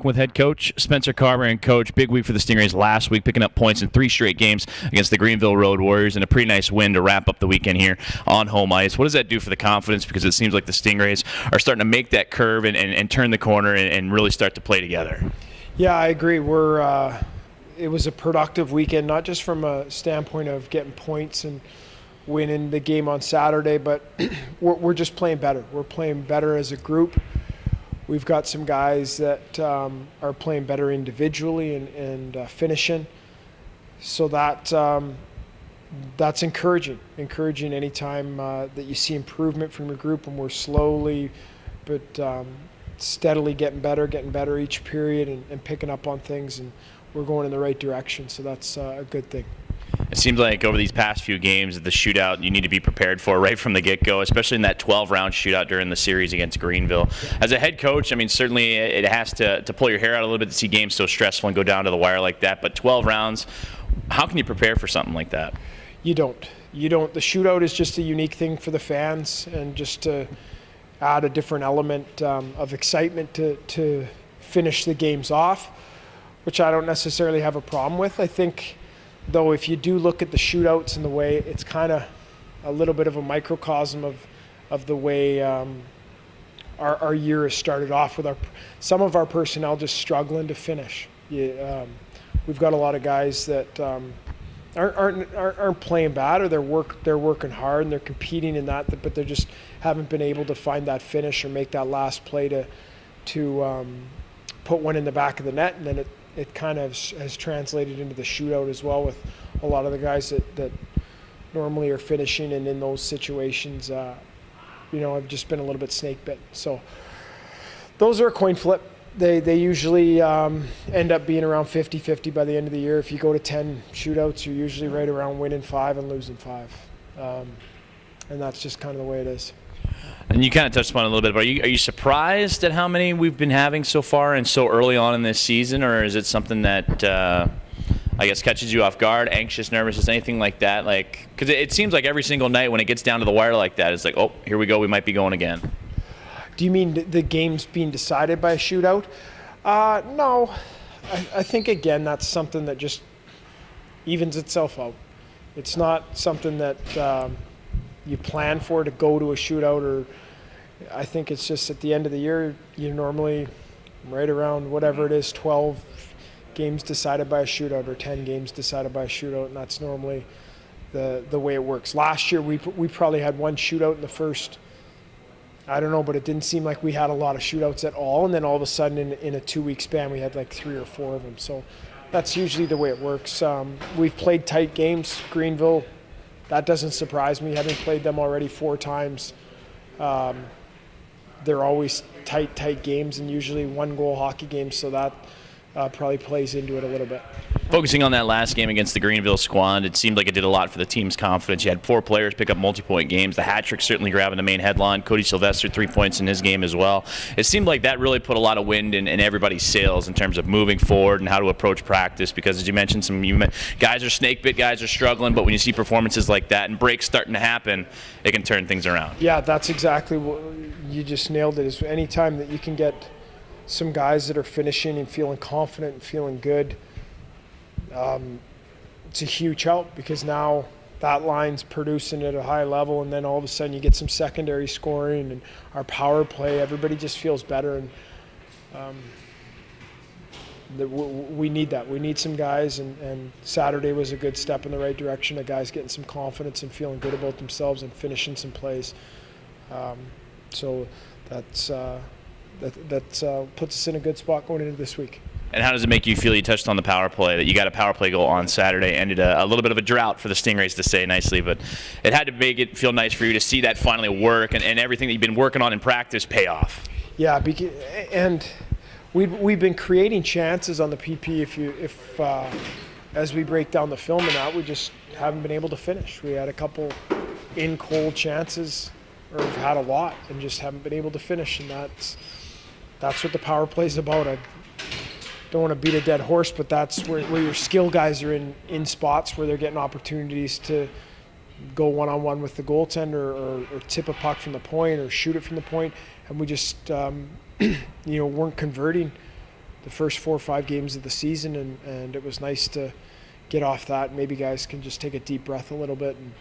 talking with head coach Spencer Carbery. And coach, big week for the Stingrays last week, picking up points in 3 straight games against the Greenville Road Warriors, and a pretty nice win to wrap up the weekend here on home ice. What does that do for the confidence? Because it seems like the Stingrays are starting to make that curve and turn the corner and really start to play together. Yeah, I agree. It was a productive weekend, not just from a standpoint of getting points and winning the game on Saturday, but we're just playing better. We're playing better as a group. We've got some guys that are playing better individually and finishing. So that's encouraging. Encouraging anytime that you see improvement from your group, and we're slowly but steadily getting better each period and picking up on things, and we're going in the right direction. So that's a good thing. It seems like over these past few games, the shootout you need to be prepared for right from the get-go, especially in that 12-round shootout during the series against Greenville. As a head coach, I mean, certainly it has to pull your hair out a little bit to see games so stressful and go down to the wire like that. But 12 rounds, how can you prepare for something like that? You don't. The shootout is just a unique thing for the fans, and just to add a different element of excitement to finish the games off, which I don't necessarily have a problem with. I think, though, if you do look at the shootouts and the way it's kind of a little bit of a microcosm of the way our year has started off, with some of our personnel just struggling to finish. We've got a lot of guys that aren't playing bad, or they're working hard and they're competing in that, but they just haven't been able to find that finish or make that last play to put one in the back of the net, and then it kind of has translated into the shootout as well, with a lot of the guys that normally are finishing, and in those situations, have just been a little bit snake bit. So those are a coin flip. They usually end up being around 50-50 by the end of the year. If you go to 10 shootouts, you're usually right around winning 5 and losing 5. And that's just kind of the way it is. And you kind of touched upon it a little bit, but are you surprised at how many we've been having so far and so early on in this season, or is it something that I guess catches you off guard, anxious, nervous, is anything like that? Like, because it seems like every single night when it gets down to the wire like that, it's like, oh, here we go, we might be going again. Do you mean the game's being decided by a shootout? No. I think, again, that's something that just evens itself out. It's not something that you plan for to go to a shootout, or I think it's just at the end of the year, you're normally right around whatever it is, 12 games decided by a shootout or 10 games decided by a shootout, and that's normally the way it works. Last year, we probably had one shootout in the first, I don't know, but it didn't seem like we had a lot of shootouts at all, and then all of a sudden in a 2-week span, we had like 3 or 4 of them. So that's usually the way it works. We've played tight games. Greenville, that doesn't surprise me, having played them already 4 times. They're always tight games, and usually 1-goal hockey games, so that probably plays into it a little bit. Focusing on that last game against the Greenville squad, it seemed like it did a lot for the team's confidence. You had 4 players pick up multi-point games. The hat trick certainly grabbing the main headline. Cody Sylvester, 3 points in his game as well. It seemed like that really put a lot of wind in everybody's sails in terms of moving forward and how to approach practice, because as you mentioned, guys are snake bit, guys are struggling, but when you see performances like that and breaks starting to happen, it can turn things around. Yeah, that's exactly what you just nailed it. Is anytime that you can get some guys that are finishing and feeling confident and feeling good, it's a huge help, because now that line's producing at a high level, and then all of a sudden you get some secondary scoring and our power play. Everybody just feels better, and we need that. We need some guys, and Saturday was a good step in the right direction. The guys getting some confidence and feeling good about themselves and finishing some plays. So that puts us in a good spot going into this week. And how does it make you feel? You touched on the power play, that you got a power play goal on Saturday. Ended a little bit of a drought for the Stingrays, to say nicely, but it had to make it feel nice for you to see that finally work, and everything that you've been working on in practice pay off. Yeah, and we've been creating chances on the PP. If as we break down the film and that, we just haven't been able to finish. We had a couple in cold chances, or we've had a lot and just haven't been able to finish, and that's what the power play is about. I don't want to beat a dead horse, but that's where your skill guys are in spots where they're getting opportunities to go one-on-one with the goaltender, or tip a puck from the point, or shoot it from the point, and we just weren't converting the first 4 or 5 games of the season, and it was nice to get off that. Maybe guys can just take a deep breath a little bit and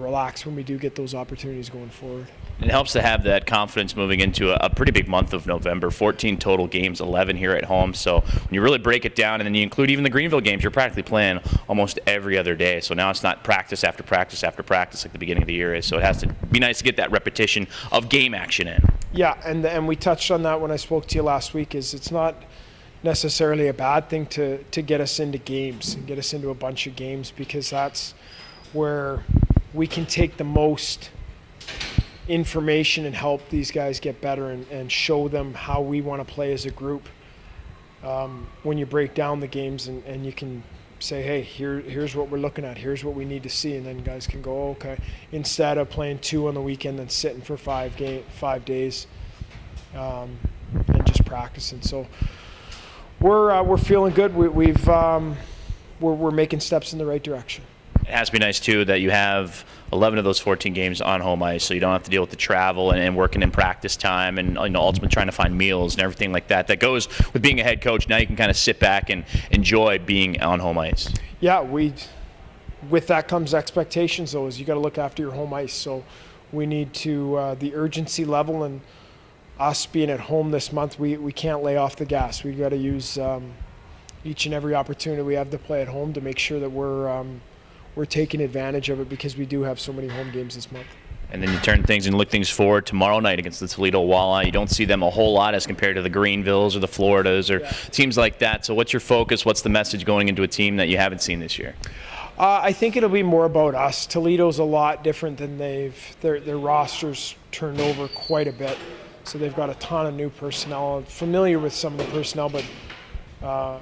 relax when we do get those opportunities going forward. It helps to have that confidence moving into a pretty big month of November. 14 total games, 11 here at home. So when you really break it down and then you include even the Greenville games, you're practically playing almost every other day. So now it's not practice after practice after practice like the beginning of the year is. So it has to be nice to get that repetition of game action in. Yeah, and we touched on that when I spoke to you last week, is it's not necessarily a bad thing to get us into games and get us into a bunch of games, because that's where we can take the most information and help these guys get better and show them how we want to play as a group. When you break down the games and you can say, hey, here's what we're looking at, here's what we need to see, and then guys can go, okay, instead of playing 2 on the weekend and sitting for 5 days and just practicing. So we're feeling good. We're making steps in the right direction. It has to be nice, too, that you have 11 of those 14 games on home ice, so you don't have to deal with the travel and working in practice time and ultimately trying to find meals and everything like that. That goes with being a head coach. Now you can kind of sit back and enjoy being on home ice. Yeah, with that comes expectations, though, is you got to look after your home ice. So we need to, the urgency level, and us being at home this month, we can't lay off the gas. We've got to use each and every opportunity we have to play at home to make sure that we're taking advantage of it, because we do have so many home games this month. And then you turn things and look things forward tomorrow night against the Toledo Walleye. You don't see them a whole lot as compared to the Greenvilles or the Floridas or teams like that. So what's your focus? What's the message going into a team that you haven't seen this year? I think it'll be more about us. Toledo's a lot different than their rosters turned over quite a bit. So they've got a ton of new personnel. I'm familiar with some of the personnel, but I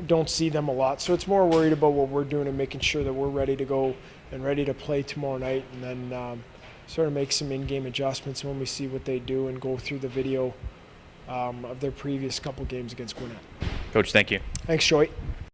don't see them a lot. So it's more worried about what we're doing and making sure that we're ready to go and ready to play tomorrow night, and then sort of make some in-game adjustments when we see what they do and go through the video of their previous couple games against Gwinnett. Coach, thank you. Thanks, Joey.